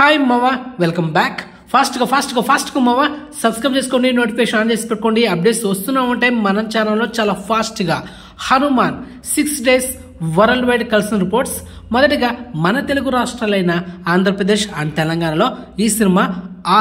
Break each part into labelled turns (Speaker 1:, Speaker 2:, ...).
Speaker 1: Hi మావా, welcome back. Fast గా మావా సబ్స్క్రైబ్ చేసుకోండి, నోటిఫికేషన్ ఆన్ చేసి పెట్టుకోండి. అప్డేట్స్ వస్తూనే ఉంటాయి మన ఛానల్లో చాలా ఫాస్ట్ గా. Hanuman 6 days world wide collection reports. మొదటిగా మన తెలుగు రాష్ట్రాలైన ఆంధ్రప్రదేశ్ అండ్ తెలంగాణలో ఈ సినిమా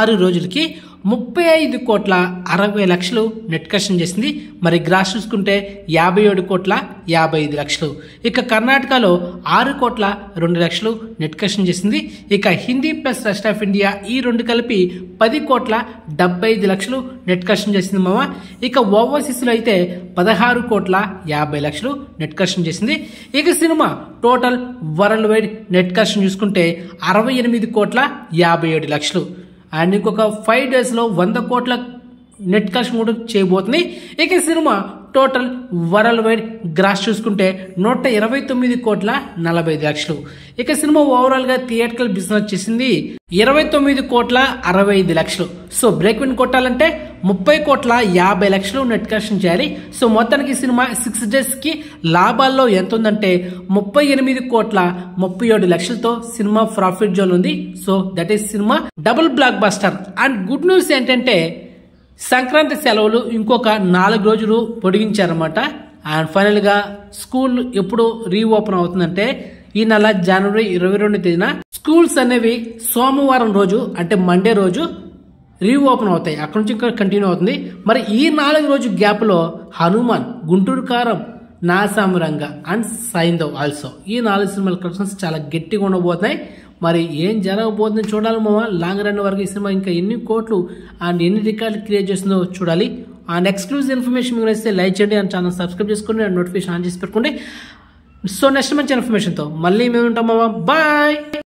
Speaker 1: 6 రోజులకి 35,60,00,000 నెట్ కలెక్షన్ చేసింది. మరి గ్రాస్ చూసుకుంటే 57,55,00,000. ఇక కర్ణాటకలో 6,02,00,000 నెట్ కలెక్షన్ చేసింది. ఇక Hindi plus rest of India ఈ రెండు కలిపి 10,75,00,000 నెట్ కలెక్షన్ చేసింది మామ. ఇక ఓవర్సీస్ లో అయితే 16,50,00,000 నెట్ కలెక్షన్ చేసింది. ఇక cinema total world wide net collection చూసుకుంటే 68,57,00,000. అండ్ ఇంకొక 5 days లో 100 కోట్ల నెట్ కలెక్షన్ కూడా చేయబోతుంది. ఇక cinema total worldwide gross చూసుకుంటే 129,40,00,000. ఇక సినిమా ఓవరాల్ గా థియేట్రికల్ బిజినెస్ చేసింది 29,65,00,000. సో బ్రేక్ విన్ కొట్టాలంటే 30,50,00,000 నెట్ కలెక్షన్ చేయాలి. సో మొత్తానికి సినిమా 6 days కి లాభాల్లో ఎంత ఉందంటే 38,37,00,000తో సినిమా ప్రాఫిట్ జోన్ ఉంది. So that is cinema double blockbuster. And good news ఏంటంటే సంక్రాంతి సెలవులు ఇంకొక 4 రోజులు పొడిగించారన్నమాట. అండ్ ఫైనల్ గా స్కూల్ ఎప్పుడు రీఓపెన్ అవుతుందంటే ఈ నెల జనవరి 22వ తేదీన స్కూల్స్ అనేవి సోమవారం రోజు అంటే మండే రోజు రీఓపెన్ అవుతాయి. అక్కడ నుంచి ఇంకా కంటిన్యూ అవుతుంది. మరి ఈ 4 రోజు గ్యాప్ లో హనుమాన్, గుంటూరు కారం, నాసామరంగ అండ్ సైంధవ్ ఆల్సో ఈ 4 సినిమాల కలెక్షన్స్ చాలా గట్టిగా ఉండబోతున్నాయి. మరి ఏం జరగబోతుంది చూడాలి మామ. లాంగ్ రన్ వరకు ఈ సినిమా ఇంకా ఎన్ని కోట్లు అండ్ ఎన్ని రికార్డులు క్రియేట్ చేస్తుందో చూడాలి. అండ్ ఎక్స్క్లూజివ్ ఇన్ఫర్మేషన్ మీకు నచ్చితే లైక్ చేయండి అండ్ ఛానల్ సబ్స్క్రైబ్ చేసుకోండి అండ్ నోటిఫికేషన్ ఆన్ చేసి పెట్టుకోండి. సో నెక్స్ట్ మంచి ఇన్ఫర్మేషన్తో మళ్ళీ మేము ఉంటాం మామ. బాయ్.